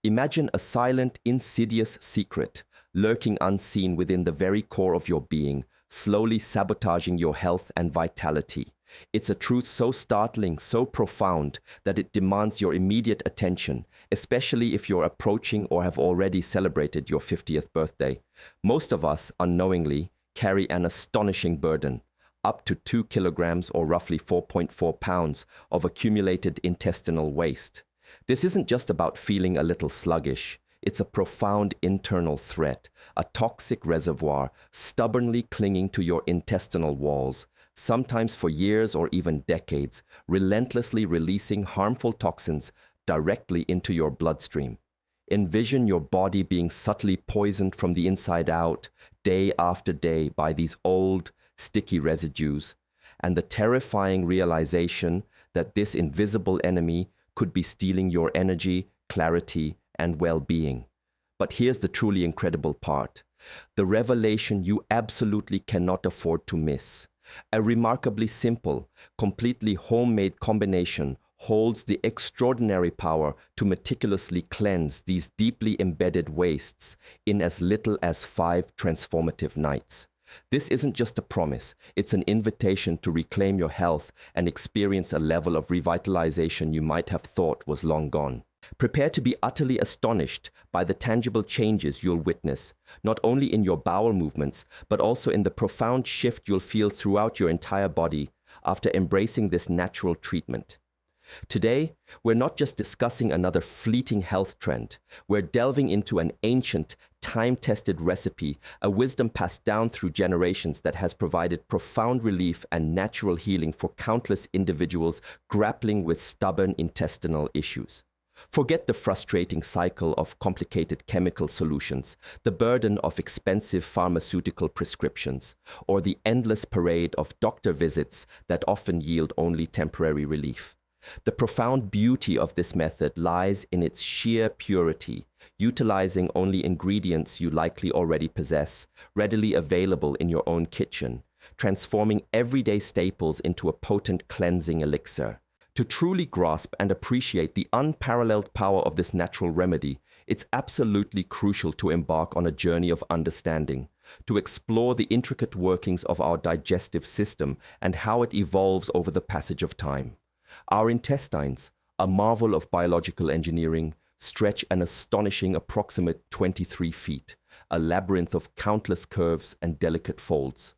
Imagine a silent, insidious secret lurking unseen within the very core of your being, slowly sabotaging your health and vitality. It's a truth so startling, so profound, that it demands your immediate attention, especially if you're approaching or have already celebrated your 50th birthday. Most of us, unknowingly, carry an astonishing burden, up to 2 kilograms or roughly 4.4 pounds of accumulated intestinal waste. This isn't just about feeling a little sluggish. It's a profound internal threat, a toxic reservoir stubbornly clinging to your intestinal walls, sometimes for years or even decades, relentlessly releasing harmful toxins directly into your bloodstream. Envision your body being subtly poisoned from the inside out, day after day, by these old, sticky residues, and the terrifying realization that this invisible enemy could be stealing your energy, clarity, and well-being. But here's the truly incredible part. The revelation you absolutely cannot afford to miss. A remarkably simple, completely homemade combination holds the extraordinary power to meticulously cleanse these deeply embedded wastes in as little as 5 transformative nights. This isn't just a promise, it's an invitation to reclaim your health and experience a level of revitalization you might have thought was long gone. Prepare to be utterly astonished by the tangible changes you'll witness, not only in your bowel movements, but also in the profound shift you'll feel throughout your entire body after embracing this natural treatment. Today, we're not just discussing another fleeting health trend. We're delving into an ancient, time-tested recipe, a wisdom passed down through generations that has provided profound relief and natural healing for countless individuals grappling with stubborn intestinal issues. Forget the frustrating cycle of complicated chemical solutions, the burden of expensive pharmaceutical prescriptions, or the endless parade of doctor visits that often yield only temporary relief. The profound beauty of this method lies in its sheer purity, utilizing only ingredients you likely already possess, readily available in your own kitchen, transforming everyday staples into a potent cleansing elixir. To truly grasp and appreciate the unparalleled power of this natural remedy, it's absolutely crucial to embark on a journey of understanding, to explore the intricate workings of our digestive system and how it evolves over the passage of time. Our intestines, a marvel of biological engineering, stretch an astonishing approximate 23 feet, a labyrinth of countless curves and delicate folds.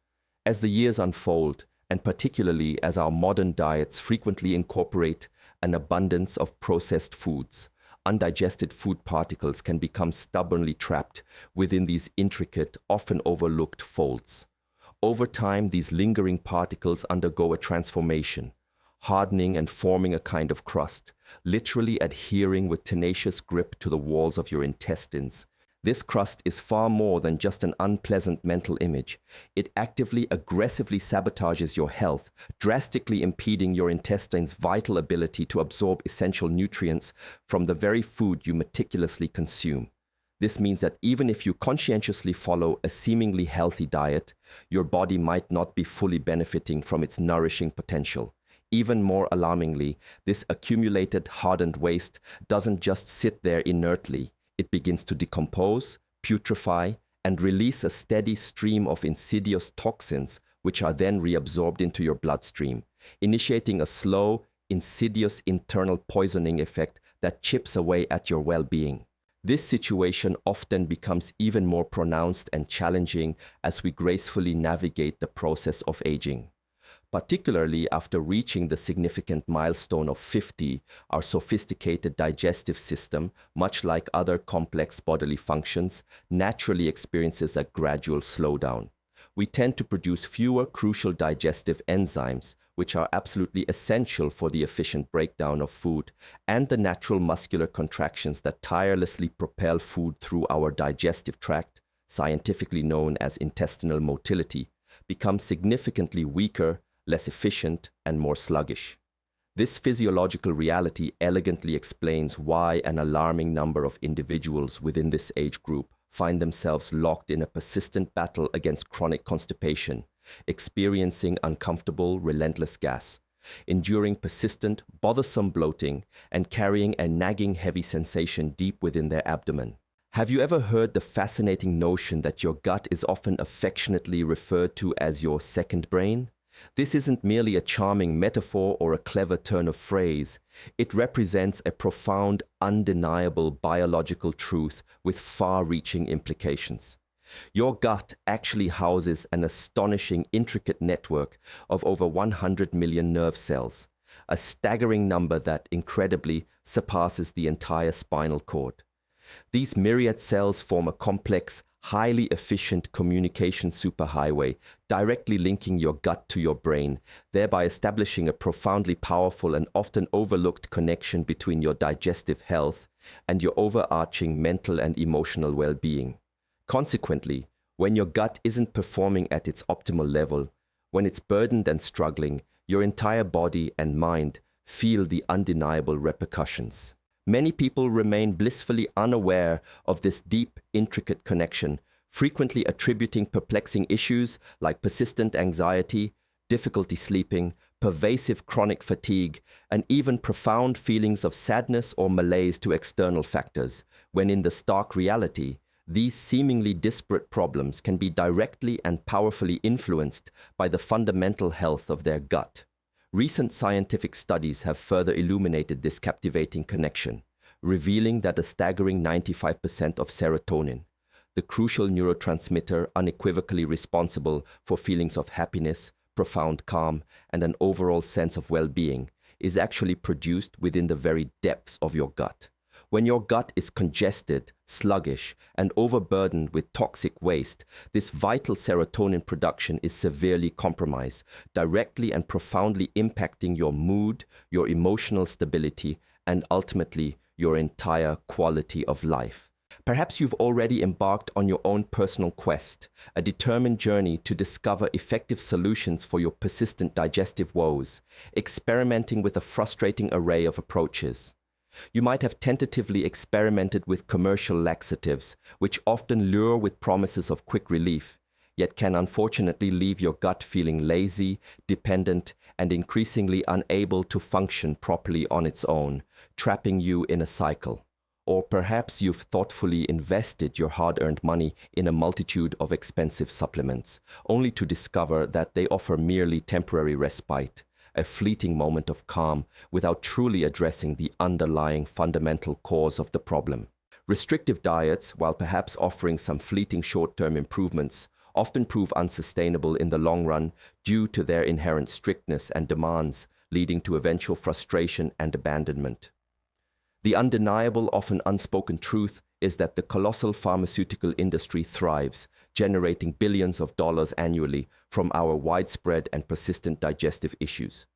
As the years unfold, and particularly as our modern diets frequently incorporate an abundance of processed foods, undigested food particles can become stubbornly trapped within these intricate, often overlooked folds. Over time, these lingering particles undergo a transformation, hardening and forming a kind of crust, literally adhering with tenacious grip to the walls of your intestines. This crust is far more than just an unpleasant mental image. It actively, aggressively sabotages your health, drastically impeding your intestines' vital ability to absorb essential nutrients from the very food you meticulously consume. This means that even if you conscientiously follow a seemingly healthy diet, your body might not be fully benefiting from its nourishing potential. Even more alarmingly, this accumulated hardened waste doesn't just sit there inertly. It begins to decompose, putrefy, and release a steady stream of insidious toxins, which are then reabsorbed into your bloodstream, initiating a slow, insidious internal poisoning effect that chips away at your well-being. This situation often becomes even more pronounced and challenging as we gracefully navigate the process of aging. Particularly after reaching the significant milestone of 50, our sophisticated digestive system, much like other complex bodily functions, naturally experiences a gradual slowdown. We tend to produce fewer crucial digestive enzymes, which are absolutely essential for the efficient breakdown of food, and the natural muscular contractions that tirelessly propel food through our digestive tract, scientifically known as intestinal motility, become significantly weaker, less efficient, and more sluggish. This physiological reality elegantly explains why an alarming number of individuals within this age group find themselves locked in a persistent battle against chronic constipation, experiencing uncomfortable, relentless gas, enduring persistent, bothersome bloating, and carrying a nagging heavy sensation deep within their abdomen. Have you ever heard the fascinating notion that your gut is often affectionately referred to as your second brain? This isn't merely a charming metaphor or a clever turn of phrase. It represents a profound, undeniable biological truth with far-reaching implications. Your gut actually houses an astonishing, intricate network of over 100 million nerve cells, a staggering number that, incredibly, surpasses the entire spinal cord. These myriad cells form a complex, highly efficient communication superhighway, directly linking your gut to your brain, thereby establishing a profoundly powerful and often overlooked connection between your digestive health and your overarching mental and emotional well-being. Consequently, when your gut isn't performing at its optimal level, when it's burdened and struggling, your entire body and mind feel the undeniable repercussions. Many people remain blissfully unaware of this deep, intricate connection, frequently attributing perplexing issues like persistent anxiety, difficulty sleeping, pervasive chronic fatigue, and even profound feelings of sadness or malaise to external factors, when in the stark reality, these seemingly disparate problems can be directly and powerfully influenced by the fundamental health of their gut. Recent scientific studies have further illuminated this captivating connection, revealing that a staggering 95% of serotonin, the crucial neurotransmitter unequivocally responsible for feelings of happiness, profound calm, and an overall sense of well-being, is actually produced within the very depths of your gut. When your gut is congested, sluggish, and overburdened with toxic waste, this vital serotonin production is severely compromised, directly and profoundly impacting your mood, your emotional stability, and ultimately your entire quality of life. Perhaps you've already embarked on your own personal quest, a determined journey to discover effective solutions for your persistent digestive woes, experimenting with a frustrating array of approaches. You might have tentatively experimented with commercial laxatives, which often lure with promises of quick relief, yet can unfortunately leave your gut feeling lazy, dependent, and increasingly unable to function properly on its own, trapping you in a cycle. Or perhaps you've thoughtfully invested your hard-earned money in a multitude of expensive supplements, only to discover that they offer merely temporary respite, a fleeting moment of calm, without truly addressing the underlying fundamental cause of the problem. Restrictive diets, while perhaps offering some fleeting short-term improvements, often prove unsustainable in the long run due to their inherent strictness and demands, leading to eventual frustration and abandonment. The undeniable, often unspoken truth is that the colossal pharmaceutical industry thrives, generating billions of dollars annually from our widespread and persistent digestive issues.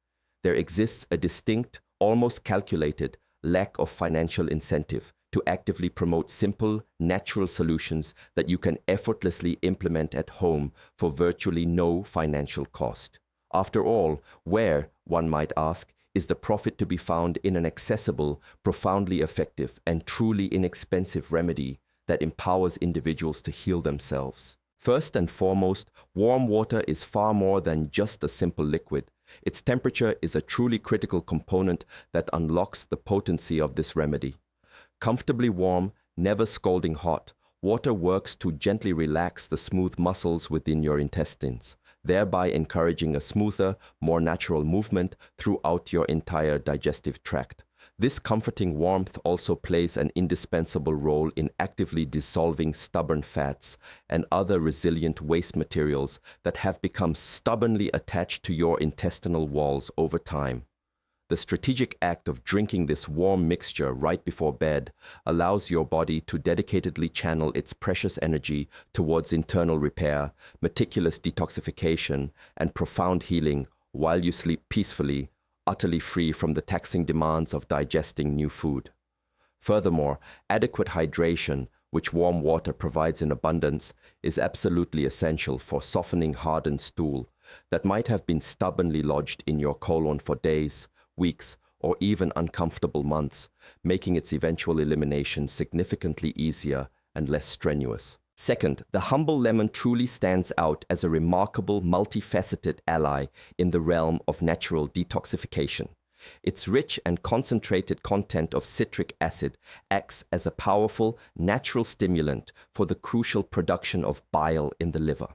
There exists a distinct, almost calculated, lack of financial incentive to actively promote simple, natural solutions that you can effortlessly implement at home for virtually no financial cost. After all, where, one might ask, is the profit to be found in an accessible, profoundly effective, and truly inexpensive remedy that empowers individuals to heal themselves? First and foremost, warm water is far more than just a simple liquid. Its temperature is a truly critical component that unlocks the potency of this remedy. Comfortably warm, never scalding hot, water works to gently relax the smooth muscles within your intestines, thereby encouraging a smoother, more natural movement throughout your entire digestive tract. This comforting warmth also plays an indispensable role in actively dissolving stubborn fats and other resilient waste materials that have become stubbornly attached to your intestinal walls over time. The strategic act of drinking this warm mixture right before bed allows your body to dedicatedly channel its precious energy towards internal repair, meticulous detoxification, and profound healing while you sleep peacefully, utterly free from the taxing demands of digesting new food. Furthermore, adequate hydration, which warm water provides in abundance, is absolutely essential for softening hardened stool that might have been stubbornly lodged in your colon for days, weeks, or even uncomfortable months, making its eventual elimination significantly easier and less strenuous. Second, the humble lemon truly stands out as a remarkable, multifaceted ally in the realm of natural detoxification. Its rich and concentrated content of citric acid acts as a powerful, natural stimulant for the crucial production of bile in the liver.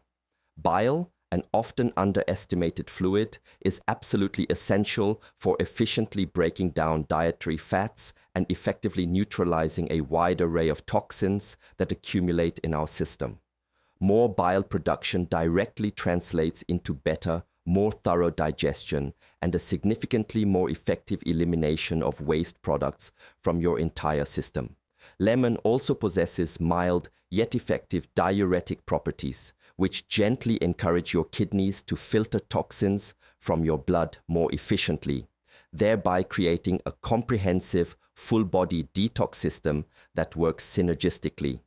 Bile, an often underestimated fluid, is absolutely essential for efficiently breaking down dietary fats and effectively neutralizing a wide array of toxins that accumulate in our system. More bile production directly translates into better, more thorough digestion and a significantly more effective elimination of waste products from your entire system. Lemon also possesses mild yet effective diuretic properties, which gently encourage your kidneys to filter toxins from your blood more efficiently, thereby creating a comprehensive, full-body detox system that works synergistically.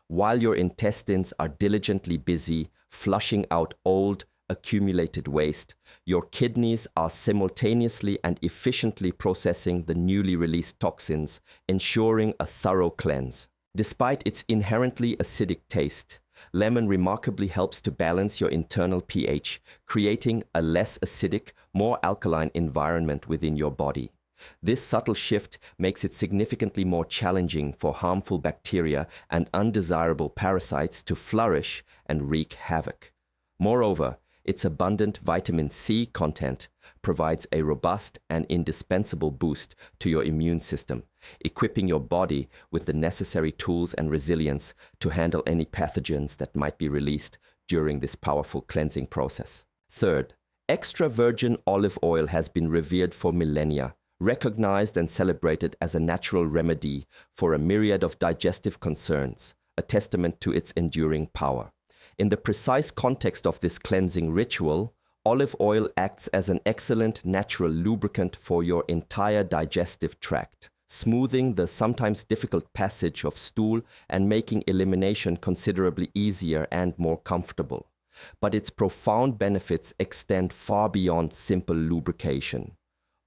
While your intestines are diligently busy flushing out old, accumulated waste, your kidneys are simultaneously and efficiently processing the newly released toxins, ensuring a thorough cleanse. Despite its inherently acidic taste, lemon remarkably helps to balance your internal pH, creating a less acidic, more alkaline environment within your body. This subtle shift makes it significantly more challenging for harmful bacteria and undesirable parasites to flourish and wreak havoc. Moreover, its abundant vitamin C content provides a robust and indispensable boost to your immune system, equipping your body with the necessary tools and resilience to handle any pathogens that might be released during this powerful cleansing process. Third, extra virgin olive oil has been revered for millennia, recognized and celebrated as a natural remedy for a myriad of digestive concerns, a testament to its enduring power. In the precise context of this cleansing ritual, olive oil acts as an excellent natural lubricant for your entire digestive tract, smoothing the sometimes difficult passage of stool and making elimination considerably easier and more comfortable. But its profound benefits extend far beyond simple lubrication.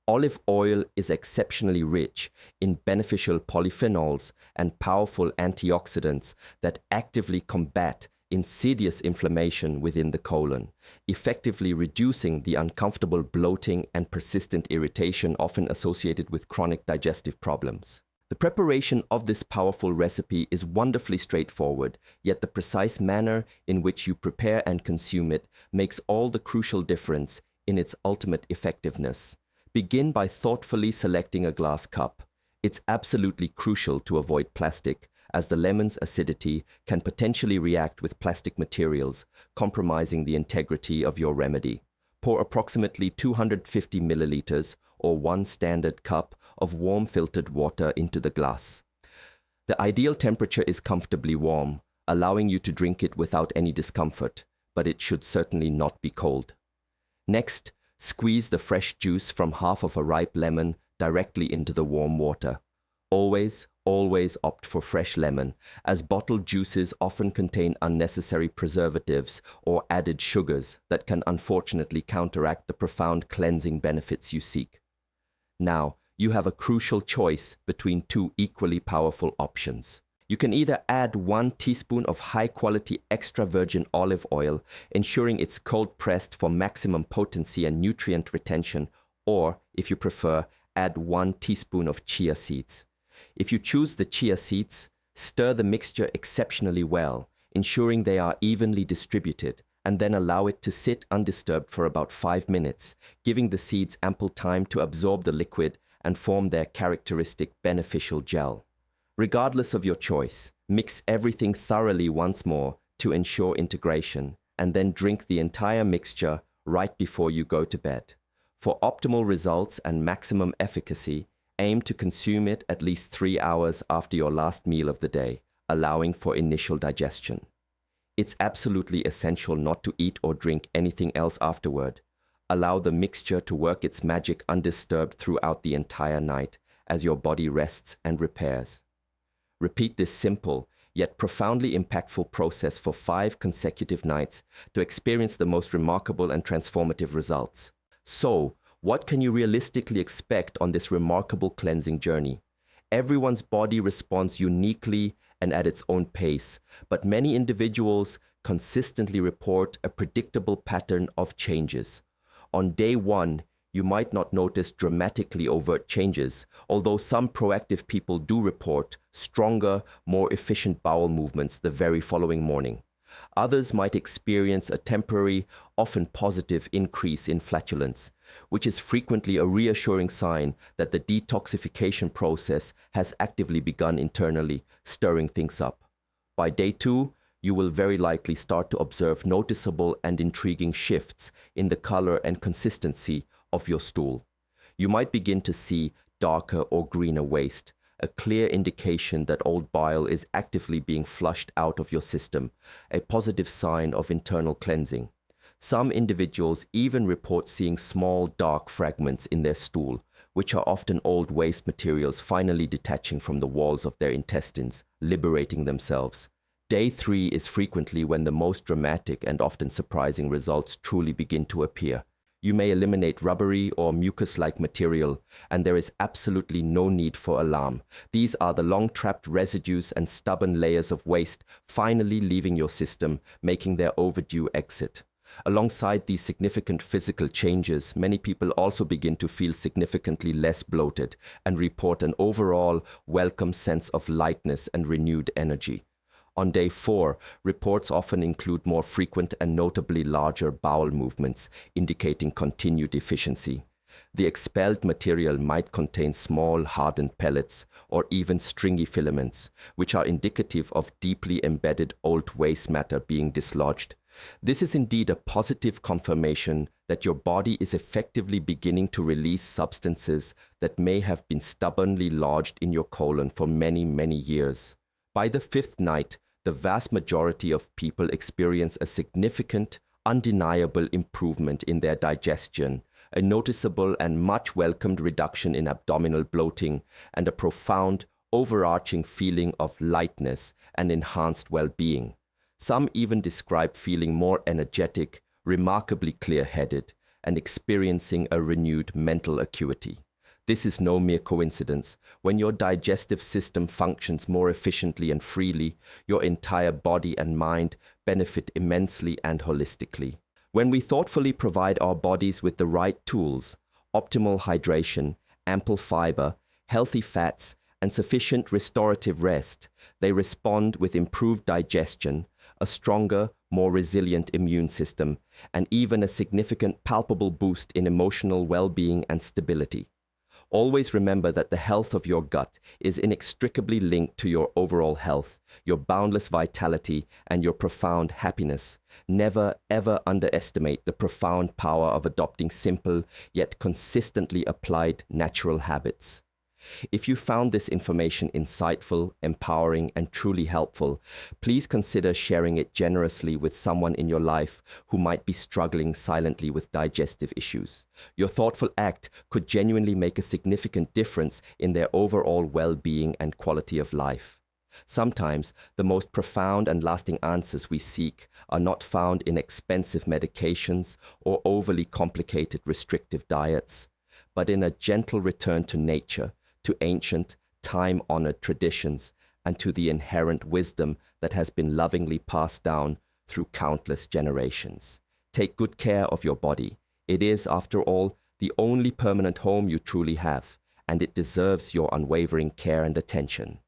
Olive oil is exceptionally rich in beneficial polyphenols and powerful antioxidants that actively combat insidious inflammation within the colon, effectively reducing the uncomfortable bloating and persistent irritation often associated with chronic digestive problems. The preparation of this powerful recipe is wonderfully straightforward, yet the precise manner in which you prepare and consume it makes all the crucial difference in its ultimate effectiveness. Begin by thoughtfully selecting a glass cup. It's absolutely crucial to avoid plastic, as the lemon's acidity can potentially react with plastic materials, compromising the integrity of your remedy. Pour approximately 250 milliliters, or 1 standard cup, of warm filtered water into the glass. The ideal temperature is comfortably warm, allowing you to drink it without any discomfort, but it should certainly not be cold. Next, squeeze the fresh juice from half of a ripe lemon directly into the warm water. Always opt for fresh lemon, as bottled juices often contain unnecessary preservatives or added sugars that can unfortunately counteract the profound cleansing benefits you seek. Now, you have a crucial choice between two equally powerful options. You can either add 1 teaspoon of high-quality extra virgin olive oil, ensuring it's cold-pressed for maximum potency and nutrient retention, or, if you prefer, add 1 teaspoon of chia seeds. If you choose the chia seeds, stir the mixture exceptionally well, ensuring they are evenly distributed, and then allow it to sit undisturbed for about 5 minutes, giving the seeds ample time to absorb the liquid and form their characteristic beneficial gel. Regardless of your choice, mix everything thoroughly once more to ensure integration, and then drink the entire mixture right before you go to bed. For optimal results and maximum efficacy, aim to consume it at least 3 hours after your last meal of the day, allowing for initial digestion. It's absolutely essential not to eat or drink anything else afterward. Allow the mixture to work its magic undisturbed throughout the entire night as your body rests and repairs. Repeat this simple, yet profoundly impactful process for 5 consecutive nights to experience the most remarkable and transformative results. So, what can you realistically expect on this remarkable cleansing journey? Everyone's body responds uniquely and at its own pace, but many individuals consistently report a predictable pattern of changes. On day one, you might not notice dramatically overt changes, although some proactive people do report stronger, more efficient bowel movements the very following morning. Others might experience a temporary, often positive increase in flatulence, which is frequently a reassuring sign that the detoxification process has actively begun internally, stirring things up. By day two, you will very likely start to observe noticeable and intriguing shifts in the color and consistency of your stool. You might begin to see darker or greener waste, a clear indication that old bile is actively being flushed out of your system, a positive sign of internal cleansing. Some individuals even report seeing small dark fragments in their stool, which are often old waste materials finally detaching from the walls of their intestines, liberating themselves. Day three is frequently when the most dramatic and often surprising results truly begin to appear. You may eliminate rubbery or mucus-like material, and there is absolutely no need for alarm. These are the long-trapped residues and stubborn layers of waste finally leaving your system, making their overdue exit. Alongside these significant physical changes, many people also begin to feel significantly less bloated and report an overall welcome sense of lightness and renewed energy. On day four, reports often include more frequent and notably larger bowel movements, indicating continued efficiency. The expelled material might contain small hardened pellets or even stringy filaments, which are indicative of deeply embedded old waste matter being dislodged. This is indeed a positive confirmation that your body is effectively beginning to release substances that may have been stubbornly lodged in your colon for many, many years. By the fifth night, the vast majority of people experience a significant, undeniable improvement in their digestion, a noticeable and much welcomed reduction in abdominal bloating, and a profound, overarching feeling of lightness and enhanced well-being. Some even describe feeling more energetic, remarkably clear-headed, and experiencing a renewed mental acuity. This is no mere coincidence. When your digestive system functions more efficiently and freely, your entire body and mind benefit immensely and holistically. When we thoughtfully provide our bodies with the right tools, optimal hydration, ample fiber, healthy fats, and sufficient restorative rest, they respond with improved digestion, a stronger, more resilient immune system, and even a significant palpable boost in emotional well-being and stability. Always remember that the health of your gut is inextricably linked to your overall health, your boundless vitality, and your profound happiness. Never, ever underestimate the profound power of adopting simple, yet consistently applied natural habits. If you found this information insightful, empowering, and truly helpful, please consider sharing it generously with someone in your life who might be struggling silently with digestive issues. Your thoughtful act could genuinely make a significant difference in their overall well-being and quality of life. Sometimes, the most profound and lasting answers we seek are not found in expensive medications or overly complicated restrictive diets, but in a gentle return to nature, to ancient, time-honored traditions, and to the inherent wisdom that has been lovingly passed down through countless generations. Take good care of your body. It is, after all, the only permanent home you truly have, and it deserves your unwavering care and attention.